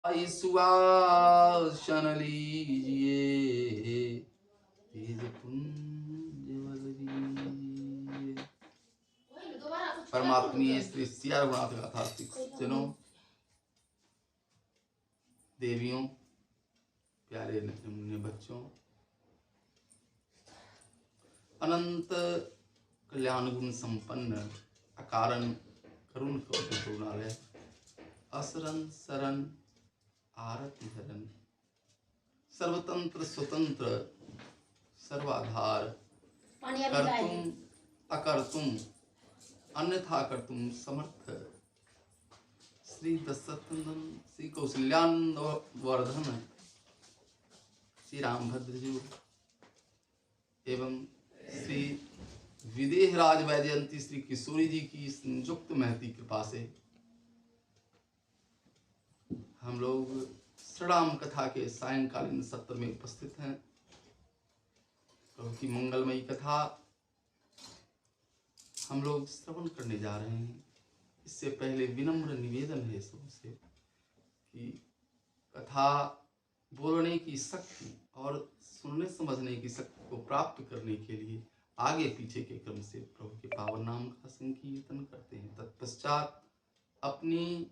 आई सुवासन लीजिए तेज पुंजवल लीजिए। परमात्मीय श्री सिया रघुनाथ गाथा जनों, देवियों, प्यारे नन्हे बच्चों, अनंत कल्याण गुण संपन्न अकारण करुण करुणालय असरन सरन आरति हरन सर्वतंत्र स्वतंत्र सर्वाधार कर्तुम अकर्तुम अन्यथा कर्तुम समर्थ श्री दशरथनंदन श्री कौशल्यानंद वर्धन श्री रामभद्र जी एवं श्री विदेह राज वैजयंती श्री किशोरी जी की संयुक्त महती कृपा से हम लोग श्रीराम कथा के सायंकालीन सत्र में उपस्थित हैं। प्रभु की मंगलमयी कथा हम लोग श्रवण करने जा रहे हैं। इससे पहले विनम्र निवेदन है सबसे कि कथा बोलने की शक्ति और सुनने समझने की शक्ति को प्राप्त करने के लिए आगे पीछे के क्रम से प्रभु के पावन नाम का संकीर्तन करते हैं। तत्पश्चात अपनी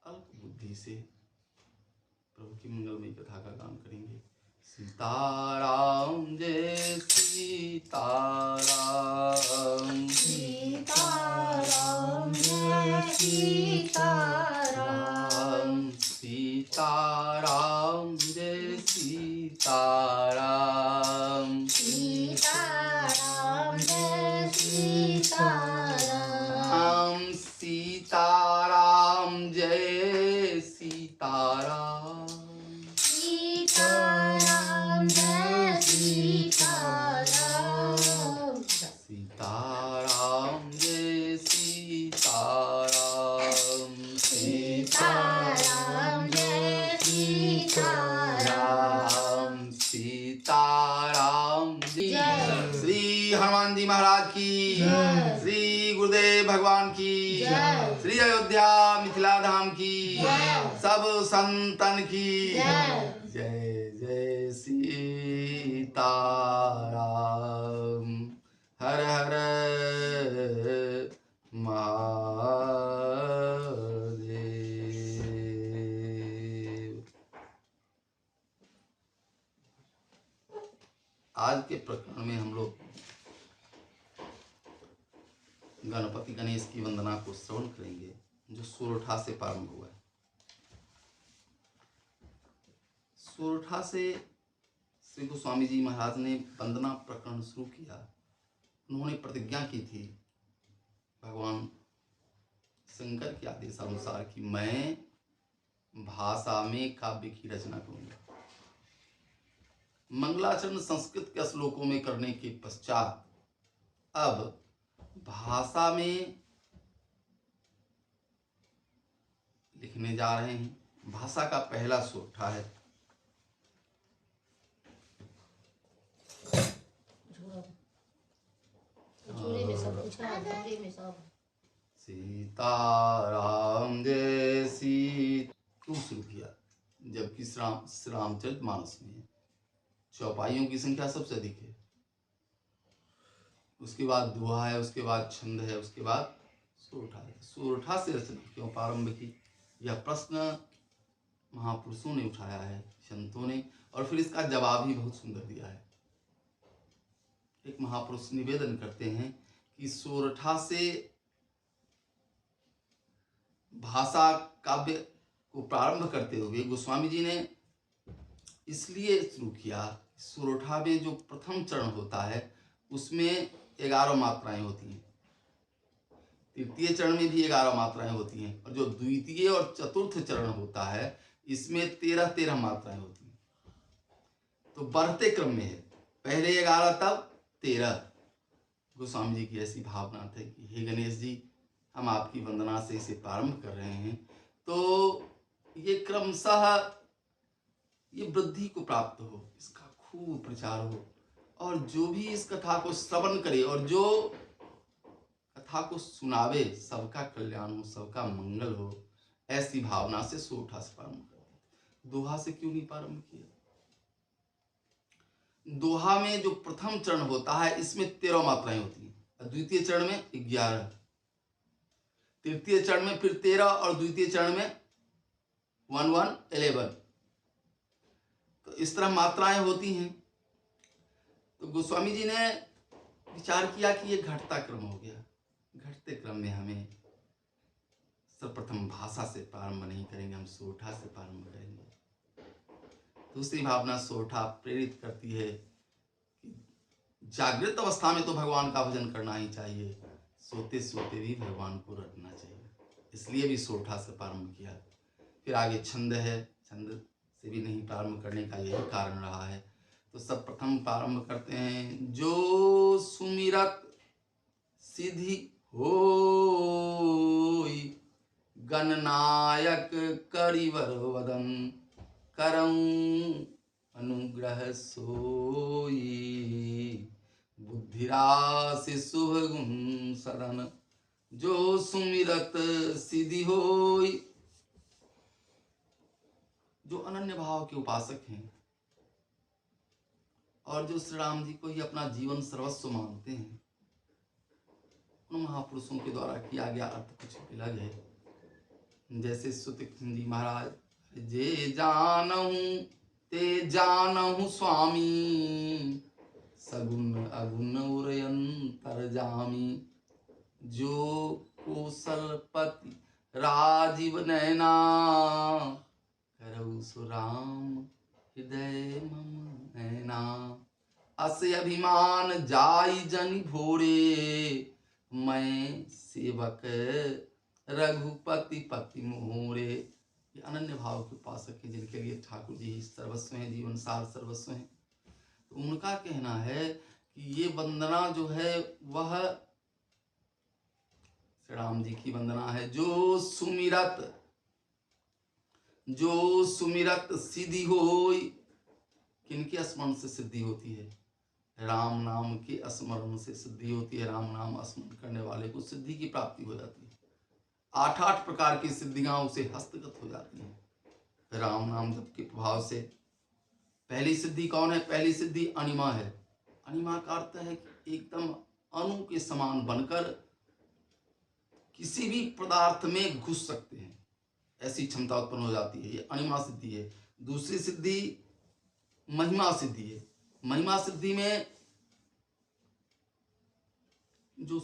अल्प बुद्धि से प्रभु की मंगलमयी कथा का गान करेंगे। सीताराम जय सीताराम, सीताराम जय सीताराम, सीताराम जय सीताराम, सीताराम जय सीताराम, सीताराम जय सीताराम, सीताराम जय सीताराम, सीताराम जय सीताराम, सीताराम जय सीताराम, सीताराम जय। श्री हनुमान जी महाराज की, जय। श्री गुरुदेव भगवान की, जय। श्री अयोध्या मिथिला धाम की, जय। सब संतन की जय। जय जय सीताराम। हर हर महादेव। आज के प्रकरण में हम लोग गणपति गणेश की वंदना को श्रवण करेंगे जो सोरठा से प्रारंभ हुआ है। सोरठा से श्री गोस्वामी जी महाराज ने वंदना प्रकरण शुरू किया। उन्होंने प्रतिज्ञा की थी भगवान शंकर के आदेश अनुसार कि मैं भाषा में काव्य की रचना करूंगा। मंगलाचरण संस्कृत के श्लोकों में करने के पश्चात अब भाषा में लिखने जा रहे हैं। भाषा का पहला सोरठा है। सीताराम जय सीता शुरू किया, जबकि श्री रामचरितमानस में चौपाइयों की संख्या सबसे अधिक है। उसके बाद दोहा है, उसके बाद छंद है, उसके बाद सोरठा है। सोरठा से रचना क्यों प्रारंभ की, यह प्रश्न महापुरुषों ने उठाया है, संतों ने, और फिर इसका जवाब ही बहुत सुंदर दिया है। एक महापुरुष निवेदन करते हैं कि सोरठा से भाषा काव्य को प्रारंभ करते हुए गोस्वामी जी ने इसलिए शुरू किया। सोरठा में जो प्रथम चरण होता है उसमें 11 मात्राएं होती हैं, तृतीय चरण में भी 11 मात्राएं होती हैं, और जो द्वितीय और चतुर्थ चरण होता है इसमें 13-13 मात्राएं होती हैं। तो बढ़ते क्रम में है, पहले 11 तब 13। गोस्वामी जी की ऐसी भावना थी कि हे गणेश जी, हम आपकी वंदना से इसे प्रारंभ कर रहे हैं तो ये क्रमशः ये वृद्धि को प्राप्त हो, इसका खूब प्रचार हो, और जो भी इस कथा को श्रवण करे और जो कथा को सुनावे सबका कल्याण हो, सबका मंगल हो, ऐसी भावना से सोरठा से प्रारंभ करते हैं। दोहा से क्यों नहीं प्रारंभ किया? दोहा में जो प्रथम चरण होता है इसमें 13 मात्राएं होती हैं, द्वितीय चरण में 11, तृतीय चरण में फिर 13 और द्वितीय चरण में 11 तो इस तरह मात्राएं होती हैं। तो गोस्वामी जी ने विचार किया कि ये घटता क्रम हो गया, घटते क्रम में हमें सर्वप्रथम भाषा से प्रारंभ नहीं करेंगे, हम सोरठा से प्रारंभ करेंगे। दूसरी भावना सोरठा प्रेरित करती है कि जागृत अवस्था में तो भगवान का भजन करना ही चाहिए, सोते सोते भी भगवान को रटना चाहिए, इसलिए भी सोरठा से प्रारंभ किया। फिर आगे छंद है, छंद से भी नहीं प्रारंभ करने का यही कारण रहा है। तो सब प्रथम प्रारंभ करते हैं, जो सुमिरत सिद्धि होई गणनायक करिवर वदन करऊं अनुग्रह सोई बुद्धिराशि शुभ गुण सदन। जो सुमिरत सिद्धि होई, जो अनन्य भाव के उपासक हैं और जो श्री राम जी को ही अपना जीवन सर्वस्व मानते हैं, उन महापुरुषों के द्वारा किया गया अर्थ कुछ अलग है। जैसे सुतकिन जी महाराज, जे जानहु ते जानहु स्वामी सगुन अगुन उरयंतर जामी। जो कौशलपति राजीव नैना करऊ सुराम हृदय मम नैना। अस अभिमान जाई जन भोरे मैं सेवक रघुपति पति मोरे। ये अनन्य भाव के उपासक हैं जिनके लिए ठाकुर जी सर्वस्व हैं, जीवन सार सर्वस्व हैं। तो उनका कहना है कि ये वंदना जो है वह श्री राम जी की वंदना है। जो सुमिरत सिद्धि होई, किनके स्मरण से सिद्धि होती है? राम नाम के स्मरण से सिद्धि होती है। राम नाम स्मरण करने वाले को सिद्धि की प्राप्ति हो जाती है। 8 प्रकार की सिद्धियां उसे हस्तगत हो जाती हैं राम नाम जप के प्रभाव से। पहली सिद्धि कौन है? पहली सिद्धि अनिमा है। अनिमा का अर्थ है कि एकदम अणु के समान बनकर किसी भी पदार्थ में घुस सकते हैं, ऐसी क्षमता उत्पन्न हो जाती है, ये अनिमा सिद्धि है। दूसरी सिद्धि महिमा सिद्धि है। महिमा सिद्धि में जो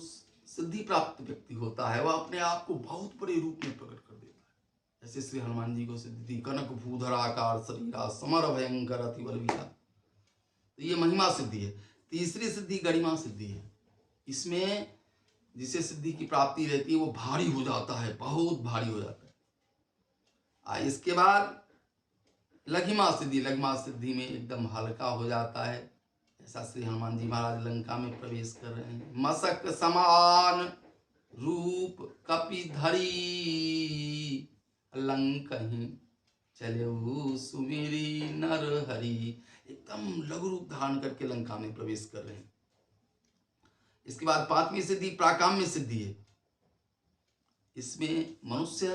सिद्धि प्राप्त व्यक्ति होता है वह अपने आप को बहुत बड़े रूप में प्रकट कर देता है। जैसे श्री हनुमान जी को सिद्धि थी, कनक भूधराकार शरीरा समर भयंकर अति बलवीरा। तो ये महिमा सिद्धि है। तीसरी सिद्धि गरिमा सिद्धि है। इसमें जिसे सिद्धि की प्राप्ति रहती है वो भारी हो जाता है, बहुत भारी हो जाता है। इसके बाद लघिमा सिद्धि। लघिमा सिद्धि में एकदम हल्का हो जाता है। ऐसा श्री हनुमान जी महाराज लंका में प्रवेश कर रहे हैं। मसक समान रूप कपिधरी लंकहि चले सुमिरी नर हरि। एकदम लघु रूप धारण करके लंका में प्रवेश कर रहे हैं। इसके बाद 5वीं सिद्धि प्राकाम्य सिद्धि है। इसमें मनुष्य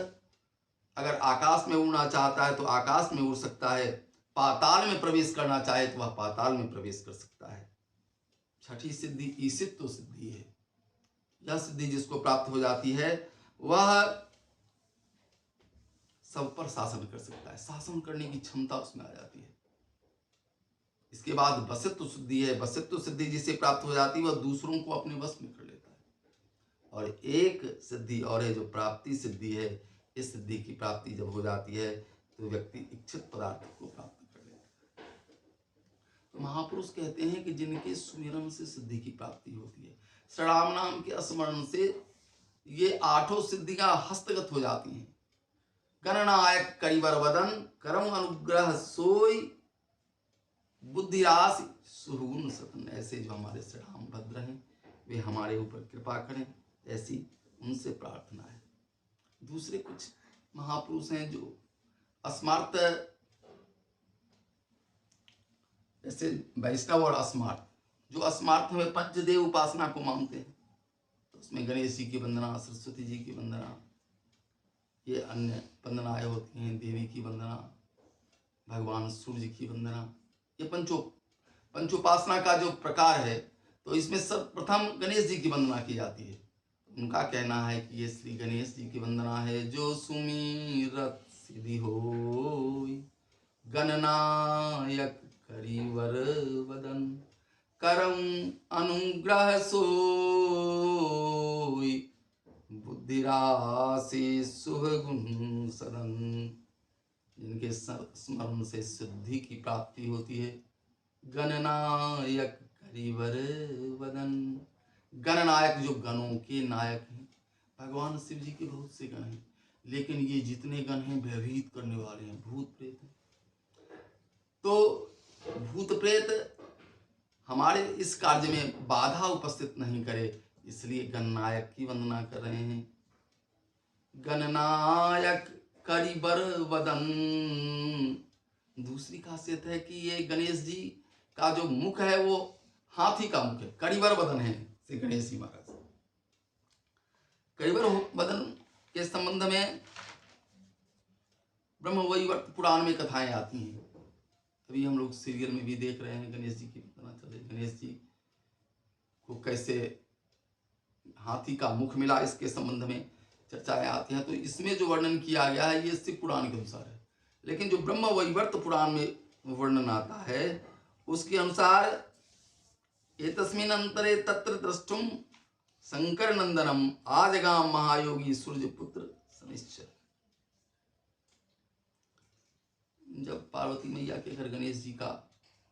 अगर आकाश में उड़ना चाहता है तो आकाश में उड़ सकता है, पाताल में प्रवेश करना चाहे तो वह पाताल में प्रवेश कर सकता है। 6ठी सिद्धि ईशित्व सिद्धि है। यह सिद्धि जिसको प्राप्त हो जाती है वह सब पर शासन कर सकता है, शासन करने की क्षमता उसमें आ जाती है। इसके बाद वशित्व सिद्धि है। वशित्व सिद्धि जिसे प्राप्त हो जाती है वह दूसरों को अपने वश में कर लेता है। और एक सिद्धि और है जो प्राप्ति सिद्धि है। इस सिद्धि की प्राप्ति जब हो जाती है तो व्यक्ति इच्छित पदार्थ को प्राप्त कर लेता है। तो महापुरुष कहते हैं कि जिनके सुमिरन से सिद्धि की प्राप्ति होती है, श्री राम नाम के स्मरण से ये 8 सिद्धियां हस्तगत हो जाती हैं। गणनायक करिवर वदन करम अनुग्रह सोई बुद्धि राशि सुहुन सतन। ऐसे जो हमारे श्री राम भद्र हैं वे हमारे ऊपर कृपा करें, ऐसी उनसे प्रार्थना है। दूसरे कुछ महापुरुष हैं जो अस्मार्थ, जैसे वैष्णव और अस्मार्थ, जो अस्मार्थ में पंचदेव उपासना को मानते हैं, तो उसमें गणेश जी की वंदना, सरस्वती जी की वंदना, ये अन्य वंदनाएं होती हैं, देवी की वंदना, भगवान सूर्य की वंदना। ये पंचोपासना का जो प्रकार है, तो इसमें सर्वप्रथम गणेश जी की वंदना की जाती है। उनका कहना है कि ये श्री गणेश जी की वंदना है। जो सुमीरत सिद्धि होई, गणनायक करिवर वदन, करम अनुग्रह सोई, बुद्धि राशि शुभ गुण सदन। जिनके स्मरण से सिद्धि की प्राप्ति होती है। गणनायक करिवर वदन, गणनायक जो गणों के नायक हैं। भगवान शिव जी के बहुत से गण हैं, लेकिन ये जितने गण हैं भयभीत करने वाले हैं, भूत प्रेत हैं। तो भूत प्रेत हमारे इस कार्य में बाधा उपस्थित नहीं करे, इसलिए गणनायक की वंदना कर रहे हैं। गणनायक करिबर वदन। दूसरी खासियत है कि ये गणेश जी का जो मुख है वो हाथी का मुख है, करिबर वदन है श्री गणेश जी महाराज। करिबर वदन के संबंध में ब्रह्मवैवर्त पुराण में कथाएं आती हैं। अभी हम लोग सीरियल में भी देख रहे हैं, गणेश जी की वंदना चल रही। गणेश जी को कैसे हाथी का मुख मिला, इसके संबंध में चर्चाएं आती हैं। तो इसमें जो वर्णन किया गया है ये शिव पुराण के अनुसार है, लेकिन जो ब्रह्मवैवर्त पुराण में वर्णन आता है उसके अनुसार एतस्मिन् अंतरे तत्र द्रष्टुम शंकर नंदनम आजगाम महायोगी सूर्यपुत्र शनिश्चर। जब पार्वती मैया के घर गणेश जी का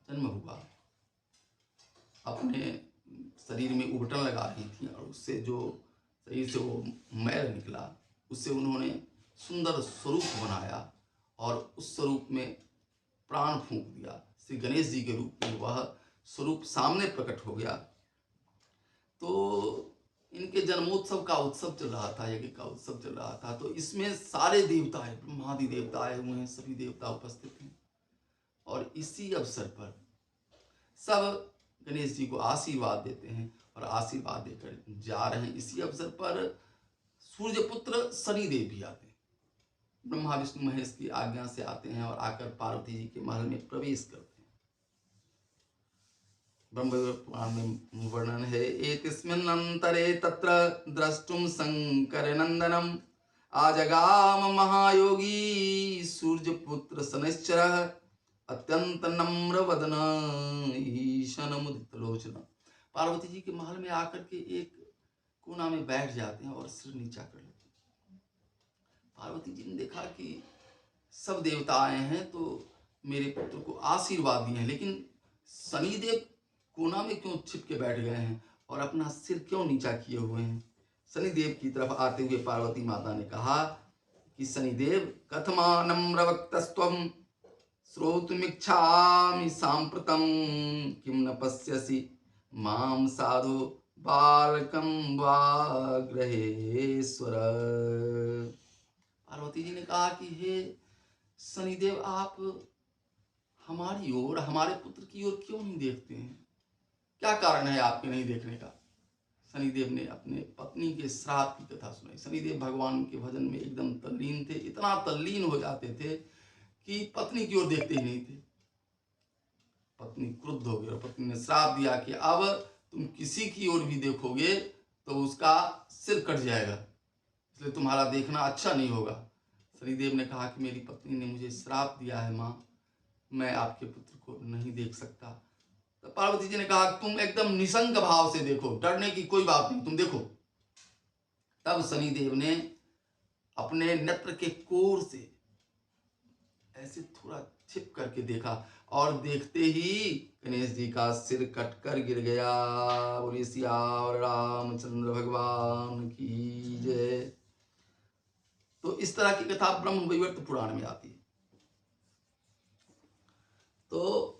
जन्म हुआ, अपने शरीर में उबटन लगा रही थी और उससे जो शरीर से वो मैल निकला, उससे उन्होंने सुंदर स्वरूप बनाया और उस स्वरूप में प्राण फूंक दिया। श्री गणेश जी के रूप में वह स्वरूप सामने प्रकट हो गया। तो इनके जन्मोत्सव का उत्सव चल रहा था, यज्ञ का उत्सव चल रहा था। तो इसमें सारे देवता है, ब्रह्मादि देवता आए हुए हैं, सभी देवता उपस्थित हैं। और इसी अवसर पर सब गणेश जी को आशीर्वाद देते हैं और आशीर्वाद देकर जा रहे हैं। इसी अवसर पर सूर्यपुत्र शनिदेव भी आते हैं, ब्रह्मा विष्णु महेश की आज्ञा से आते हैं और आकर पार्वती जी के महल में प्रवेश करते हैं। ब्रह्मवैवर्त पुराण में वर्णन है, एतस्मिन् अंतरे तत्र द्रष्टुम शंकर नंदनम आजगाम महायोगी सूर्यपुत्र शनैश्चरः अत्यंत नम्र वदन ईशन मुदित लोचन। पार्वती जी के महल में आकर के एक कोना में बैठ जाते हैं और सिर नीचा कर लेते हैं। पार्वती जी ने देखा कि सब देवता आए हैं तो मेरे पुत्र को आशीर्वाद दिए हैं, लेकिन शनिदेव कोना में क्यों छिप के बैठ गए हैं और अपना सिर क्यों नीचा किए हुए हैं। शनिदेव की तरफ आते हुए पार्वती माता ने कहा कि शनिदेव कथमा नम्र वक्तस्त्वं श्रोतुमिच्छामि सांप्रतं किं न पश्यसि मां साधु बालकं वा ग्रहेश्वर। पार्वती जी ने कहा कि हे शनिदेव, आप हमारी ओर, हमारे पुत्र की ओर क्यों नहीं देखते हैं? क्या कारण है आपके नहीं देखने का? शनिदेव ने अपने पत्नी के श्राप की कथा सुनाई। शनिदेव भगवान के भजन में एकदम तल्लीन थे, इतना तल्लीन हो जाते थे कि पत्नी की ओर देखते ही नहीं थे। पत्नी क्रुद्ध हो गई और पत्नी ने श्राप दिया कि अब तुम किसी की ओर भी देखोगे तो उसका सिर कट जाएगा, इसलिए तुम्हारा देखना अच्छा नहीं होगा। शनिदेव ने कहा कि मेरी पत्नी ने मुझे श्राप दिया है माँ, मैं आपके पुत्र को नहीं देख सकता। तो पार्वती जी ने कहा तुम एकदम निशंक भाव से देखो, डरने की कोई बात नहीं, तुम देखो। तब शनिदेव ने अपने नेत्र के कोर से ऐसे थोड़ा छिप करके देखा और देखते ही गणेश जी का सिर कटकर गिर गया। बोलिए सियावर रामचंद्र भगवान की जय। तो इस तरह की कथा ब्रह्मवैवर्त पुराण में आती है। तो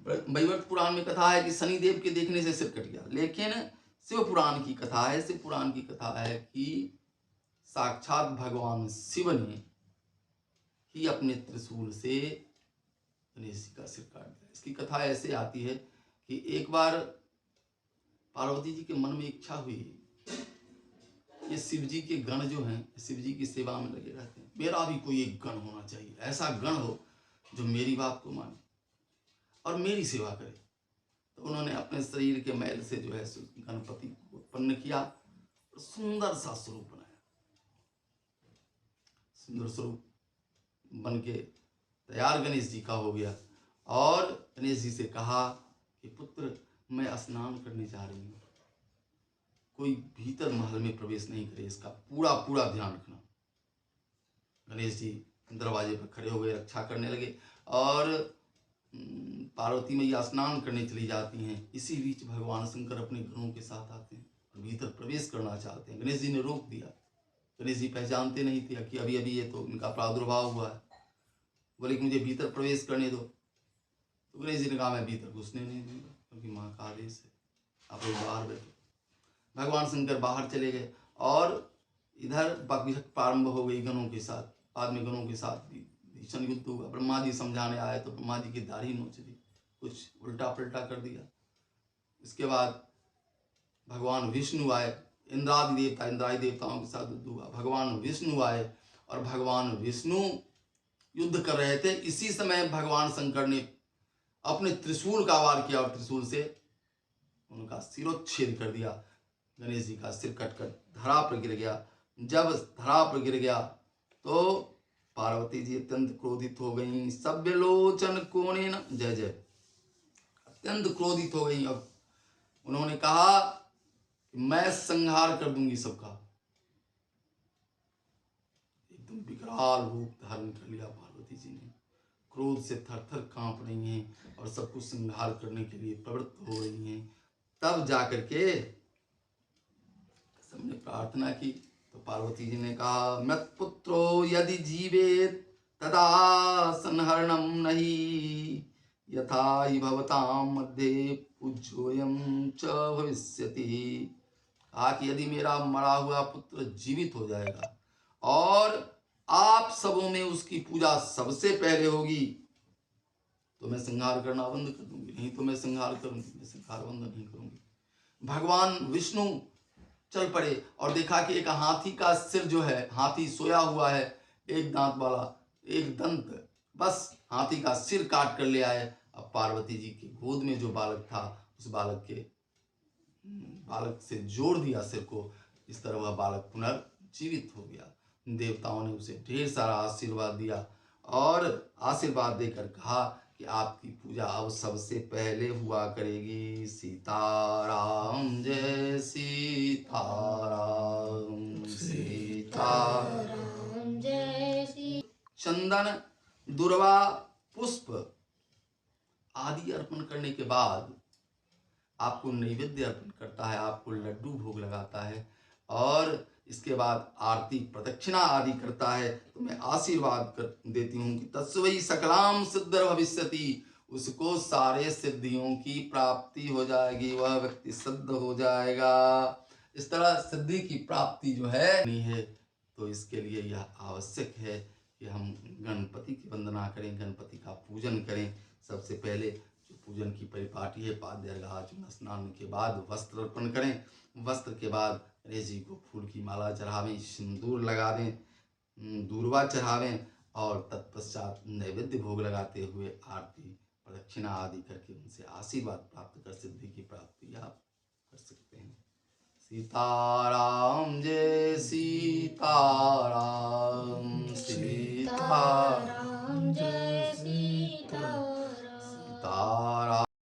वैवर्त पुराण में कथा है कि शनिदेव के देखने से सिर कट गया, लेकिन शिव पुराण की कथा है, शिव पुराण की कथा है कि साक्षात भगवान शिव ने ही अपने त्रिशूल से गणेश जी का सिर काट दिया। इसकी कथा ऐसे आती है कि एक बार पार्वती जी के मन में इच्छा हुई ये शिव जी के गण जो हैं शिव जी की सेवा में लगे रहते हैं। मेरा भी कोई एक गण होना चाहिए, ऐसा गण हो जो मेरी बात को माने और मेरी सेवा करे। तो उन्होंने अपने शरीर के मैल से जो है गणपति को उत्पन्न किया और सुंदर सा स्वरूप बनाया। सुंदर स्वरूप बन के तैयार गणेश जी का हो गया और गणेश जी से कहा कि पुत्र मैं स्नान करने जा रही हूँ, कोई भीतर महल में प्रवेश नहीं करे, इसका पूरा पूरा ध्यान रखना। गणेश जी दरवाजे पर खड़े हो गए, रक्षा करने लगे और पार्वती मैया स्नान करने चली जाती हैं। इसी बीच भगवान शंकर अपने गणों के साथ आते हैं और भीतर प्रवेश करना चाहते हैं। गणेश जी ने रोक दिया। गणेश जी पहचानते नहीं थे कि अभी अभी ये तो इनका प्रादुर्भाव हुआ है। बोले कि मुझे भीतर प्रवेश करने दो। तो गणेश जी ने कहा मैं भीतर घुसने नहीं दूंगा, क्योंकि माँ का आदेश है, आप लोग बाहर बैठो। भगवान शंकर बाहर चले गए और इधर बकझक प्रारंभ हो गई गणों के साथ। बाद में गणों के साथ भी भीषण युद्ध हुआ। ब्रह्मा जी समझाने आए तो ब्रह्मा जी की दाढ़ी नोच दी, कुछ उल्टा पलटा कर दिया। इसके बाद भगवान विष्णु आए, इंद्रादि देवताओं के साथ युद्ध हुआ। भगवान विष्णु आए और भगवान विष्णु युद्ध कर रहे थे। इसी समय भगवान शंकर ने अपने त्रिशूल का वार किया और त्रिशूल से उनका सिरोच्छेद कर दिया। गणेश जी का सिर कटकर धरा पर गिर गया। जब धरा पर गिर गया तो पार्वती जी अत्यंत क्रोधित हो गई। सव्यलोचन कोणेन, जय जय, अत्यंत क्रोधित हो गई। अब उन्होंने कहा कि मैं संहार कर दूंगी सबका। एकदम विकराल रूप धारण कर लिया पार्वती जी ने। क्रोध से थर थर कांप रही हैं और सब कुछ संहार करने के लिए प्रवृत्त हो रही हैं। तब जाकर के सबने प्रार्थना की तो पार्वती जी ने कहा मत्पुत्रो यदि जीवेत तदा संहरणम नहीं यथा हि भवतां मध्ये पूज्योयम च भविष्यति। कहा कि यदि मेरा मरा हुआ पुत्र जीवित हो जाएगा और आप सबों में उसकी पूजा सबसे पहले होगी तो मैं संहार करना बंद कर दूंगी, नहीं तो मैं संहार करूंगी, मैं संहार बंद नहीं करूंगी। भगवान विष्णु चल पड़े और देखा कि एक हाथी का सिर जो है, हाथी सोया हुआ है, एक दांत वाला, एक दंत, बस हाथी का सिर काट कर ले आए। अब पार्वती जी की गोद में जो बालक था उस बालक से जोड़ दिया सिर को। इस तरह वह बालक पुनर्जीवित हो गया। देवताओं ने उसे ढेर सारा आशीर्वाद दिया और आशीर्वाद देकर कहा कि आपकी पूजा अब सबसे पहले हुआ करेगी। सीताराम जय सीताराम, सीताराम जय श्री। चंदन, दुर्वा, पुष्प आदि अर्पण करने के बाद आपको नैवेद्य अर्पण करता है, आपको लड्डू भोग लगाता है और इसके बाद आरती प्रदक्षिणा आदि करता है। तो मैं आशीर्वाद कर देती हूँ कि तस्वै सकलाम सिद्धिर भविष्यति, उसको सारे सिद्धियों की प्राप्ति हो जाएगी, वह व्यक्ति सिद्ध हो जाएगा। इस तरह सिद्धि की प्राप्ति जो है नहीं है, तो इसके लिए यह आवश्यक है कि हम गणपति की वंदना करें, गणपति का पूजन करें। सबसे पहले जो पूजन की परिपाटी है, पाद्य अर्घ्य आचमन स्नान के बाद वस्त्र अर्पण करें। वस्त्र के बाद गणेश जी को फूल की माला चढ़ावें, सिंदूर लगा दें, दूर्वा चढ़ावें और तत्पश्चात नैवेद्य भोग लगाते हुए आरती प्रदक्षिणा आदि करके उनसे आशीर्वाद प्राप्त कर सिद्धि की प्राप्ति आप कर सकते हैं। सीताराम जय सीताराम, सीताराम जय